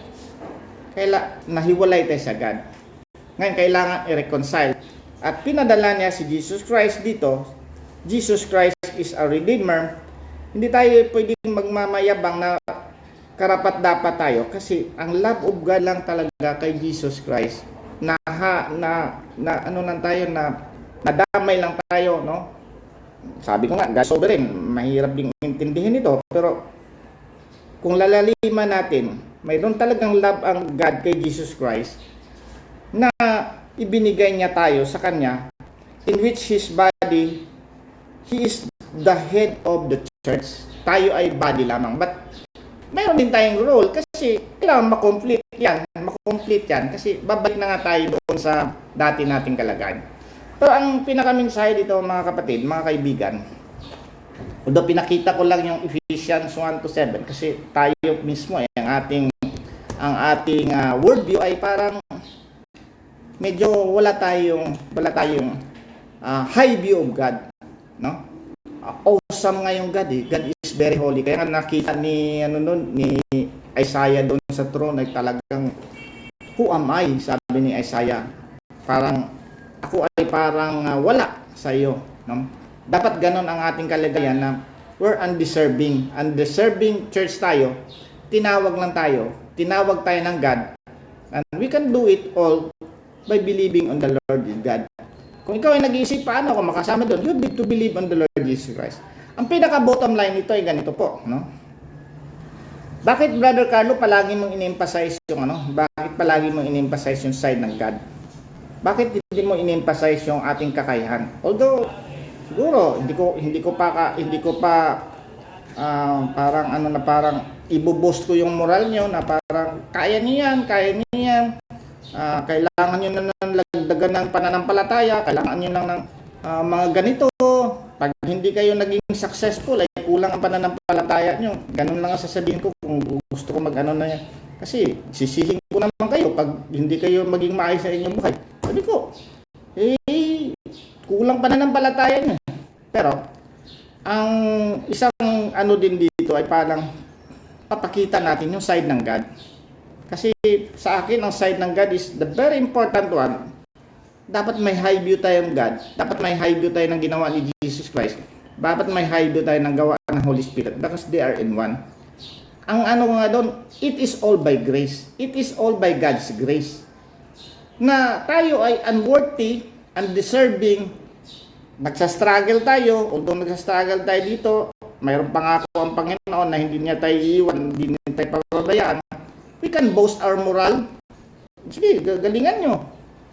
nahiwalay tayo sa God. Ngayon, kailangan i-reconcile. At pinadala niya si Jesus Christ dito. Jesus Christ is a Redeemer. Hindi tayo pwedeng magmamayabang na karapat-dapat tayo kasi ang love of God lang talaga kay Jesus Christ. Ano lang tayo, nadamay lang tayo, no? Sabi ko nga, God sovereign, mahirap ding intindihin ito. Pero kung lalaliman natin, mayroon talagang love ang God kay Jesus Christ na ibinigay niya tayo sa Kanya, in which His body, He is the head of the church. Tayo ay body lamang. But mayroon din tayong role kasi kailangan makomplete yan kasi babalik na nga tayo doon sa dati nating kalagayan. Pero ang pinakamensahe dito mga kapatid, mga kaibigan, although pinakita ko lang yung Ephesians 1-7 kasi tayo mismo ang ating worldview ay parang medyo wala tayong high view of God, no? Awesome nga yung God eh. God is very holy. Kaya nga nakita ni Isaiah doon sa throne ay talagang, who am I? Sabi ni Isaiah. Ako ay parang wala sa iyo, no? Dapat ganon ang ating kalagayan na we're undeserving. Undeserving church tayo. Tinawag tayo ng God. And we can do it all by believing on the Lord God. Kung ikaw ay nag-iisip, paano ako makasama doon? You need to believe on the Lord Jesus Christ. Ang pinaka-bottom line nito ay ganito po, no? Bakit, Brother Carlo, palagi mong in-emphasize yung side ng God? Bakit hindi mo in-emphasize yung ating kakayahan? Although, siguro, hindi ko pa parang ibo-boost ko yung moral nyo na parang kaya niyan. Kailangan nyo na ng lagdagan ng pananampalataya, kailangan nyo lang ng mga ganito. Pag hindi kayo naging successful, ay kulang ang pananampalataya nyo. Ganun lang ang sasabihin ko kung gusto ko mag-ano na yan. Kasi sisihin ko naman kayo pag hindi kayo maging maayos sa inyong buhay. Sabi ko, kulang pananampalataya nyo. Pero, ang isang ano din dito ay parang papakita natin yung side ng God. Kasi sa akin, ang side ng God is the very important one. Dapat may high view tayo ng God. Dapat may high view tayo ng ginawa ni Jesus Christ. Dapat may high view tayo ng gawa ng Holy Spirit because they are in one. Ang ano nga doon, it is all by grace. It is all by God's grace. Na tayo ay unworthy, undeserving, nagsastruggle tayo, although nagsastruggle tayo dito, mayroon pangako ang Panginoon na hindi niya tayo iiwan, hindi niya tayo pababayaan. We can boast our moral. Sige, galingan nyo.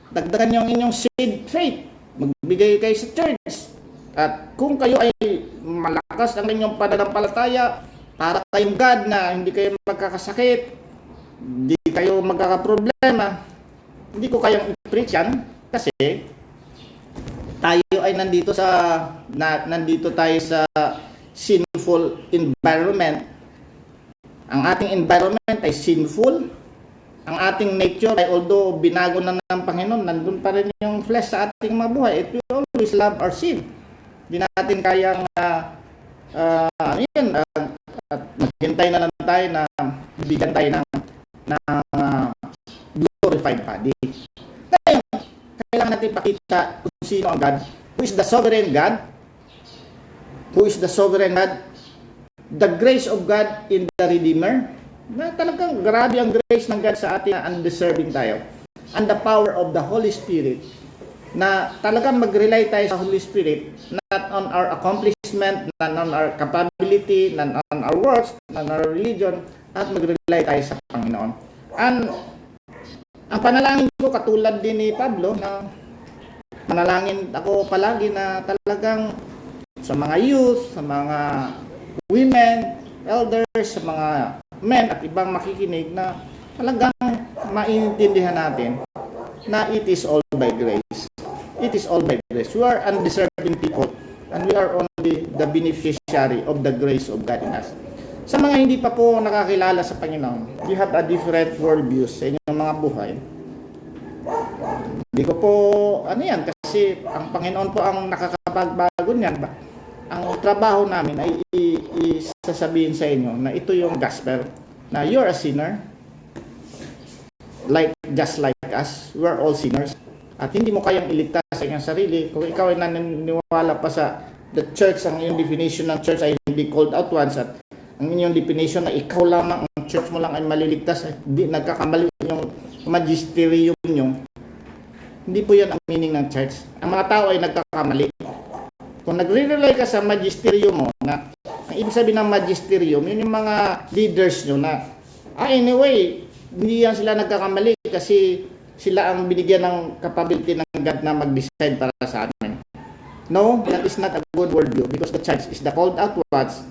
Dagdagan nyo ang inyong seed faith. Magbigay kayo sa church. At kung kayo ay malakas ang inyong pananampalataya, para kayong God na hindi kayo magkakasakit, hindi kayo magkakaproblema, hindi ko kayong i-preach yan kasi tayo ay nandito tayo sa sinful environment. Ang ating environment ay sinful. Ang ating nature ay although binago na ng Panginoon, nandun pa rin yung flesh sa ating mga buhay. It will always love our sin. Hindi natin kayang maghintay na lang tayo na bigyan tayo ng glorified body. Ngayon, kailangan natin pakita kung sino ang God. Who is the sovereign God? Who is the sovereign God? The grace of God in the Redeemer. Na talagang grabe ang grace ng God sa atin na undeserving tayo. And the power of the Holy Spirit na talagang mag-rely tayo sa Holy Spirit not on our accomplishment, not on our capability, not on our works, not on our religion, at mag-rely tayo sa Panginoon. And ang panalangin ko katulad din ni Pablo na manalangin ako palagi na talagang sa mga youth, sa mga women, elders, sa mga men at ibang makikinig na talagang maintindihan natin na it is all by grace. It is all by grace. We are undeserving people and we are only the beneficiary of the grace of God in us. Sa mga hindi pa po nakakilala sa Panginoon, you have a different worldview sa inyong mga buhay. Hindi ko po, kasi ang Panginoon po ang nakakapagbago niyan. Ang trabaho namin ay isasabihin sa inyo na ito yung gospel, na you're a sinner, just like us, we're all sinners. At hindi mo kayang iligtas sa iyong sarili. Kung ikaw ay naniniwala pa sa the church, ang iyong definition ng church ay hindi called out once, at ang inyong definition na ikaw lamang, ang church mo lang ay maliligtas, hindi nagkakamali yung magisterium nyo, hindi po yan ang meaning ng church. Ang mga tao ay nagkakamali. Kung nagre-rely ka sa magisterium mo, na ang ibig sabihin ng magisterium, yun yung mga leaders nyo na, anyway, hindi yan sila nagkakamali kasi sila ang binigyan ng capability ng God na mag-decide para sa amin. No, that is not a good worldview because the church is the called out ones.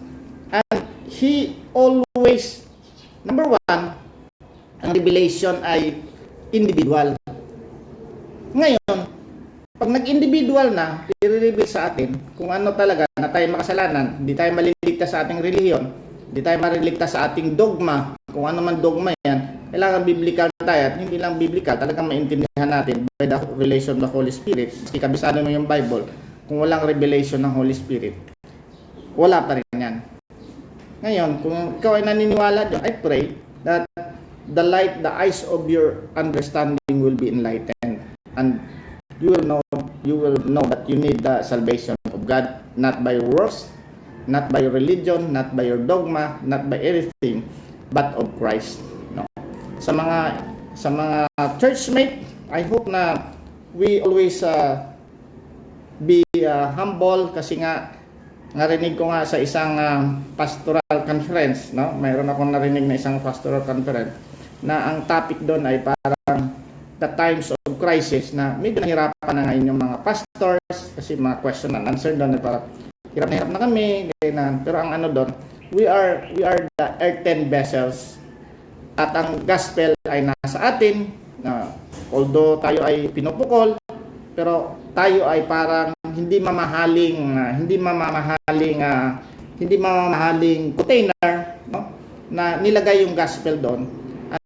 And He always, number one, ang revelation ay individual. Ngayon, pag nag-individual na, i-reveal sa atin kung ano talaga na tayo makasalanan, hindi tayo maliligtas sa ating relihiyon, hindi tayo maliligtas sa ating dogma, kung ano man dogma yan, kailangan biblical tayo at hindi lang biblical, talagang maintindihan natin by the revelation of the Holy Spirit. Kasi kabisado mo yung Bible, kung walang revelation ng Holy Spirit, wala pa rin yan. Ngayon, kung ikaw ay naniniwala dyan, I pray that the eyes of your understanding will be enlightened. And you will know that you need the salvation of God, not by works, not by your religion, not by your dogma, not by anything, but of Christ. No. Sa mga churchmate, I hope na we always be humble, kasi nga narinig ko nga sa isang pastoral conference, no? Mayroon akong narinig na isang pastoral conference na ang topic doon ay parang the times of crisis, na medyo nahirapan na ngayon yung mga pastors kasi mga question and answer doon, parang hirap na hirap na kami, ganyan. Pero ang ano doon, we are the earthen vessels at ang gospel ay nasa atin, na although tayo ay pinupukol, pero tayo ay parang hindi mamahaling container, no? Na nilagay yung gospel doon.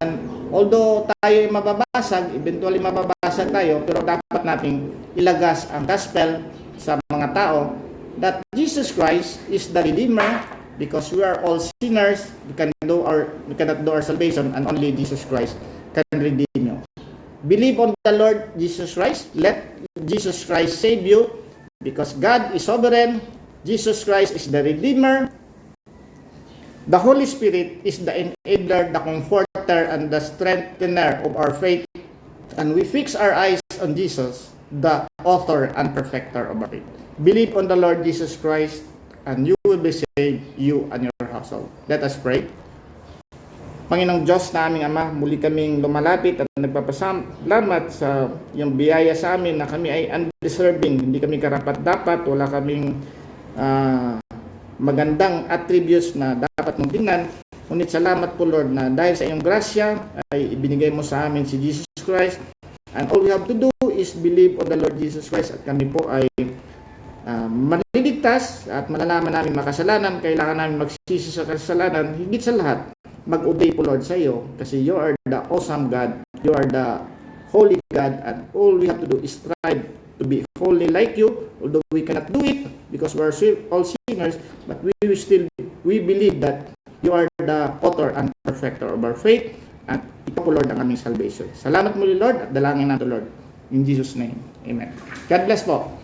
And although tayo ay mababasag, eventually mababasag tayo, pero dapat nating ilagas ang gospel sa mga tao that Jesus Christ is the Redeemer, because we are all sinners. We cannot do our salvation, and only Jesus Christ can redeem you. Believe on the Lord Jesus Christ. Let Jesus Christ save you, because God is sovereign. Jesus Christ is the Redeemer. The Holy Spirit is the enabler, the comforter, and the strengthener of our faith. And we fix our eyes on Jesus, the author and perfecter of our faith. Believe on the Lord Jesus Christ, and you will be saved, you and your household. Let us pray. Panginoong Diyos na aming Ama, muli kaming lumalapit at nagpapasalamat sa iyong biyaya sa amin na kami ay undeserving, hindi kami karapat-dapat, wala kaming magandang attributes na dapat mong tingnan. Ngunit salamat po Lord na dahil sa iyong grasya ay ibinigay mo sa amin si Jesus Christ, and all we have to do is believe on the Lord Jesus Christ, at kami po ay maliligtas at malalaman namin makasalanan. Kailangan namin magsisi sa kasalanan. Higit sa lahat, mag-obey po Lord sa iyo, kasi you are the awesome God, you are the holy God, and all we have to do is strive to be holy like you, although we cannot do it because we are all sinners, but we believe that you are the author and perfecter of our faith, at ikaw po Lord ang aming salvation. Salamat muli Lord, at dalangin natin Lord in Jesus' name. Amen. God bless po.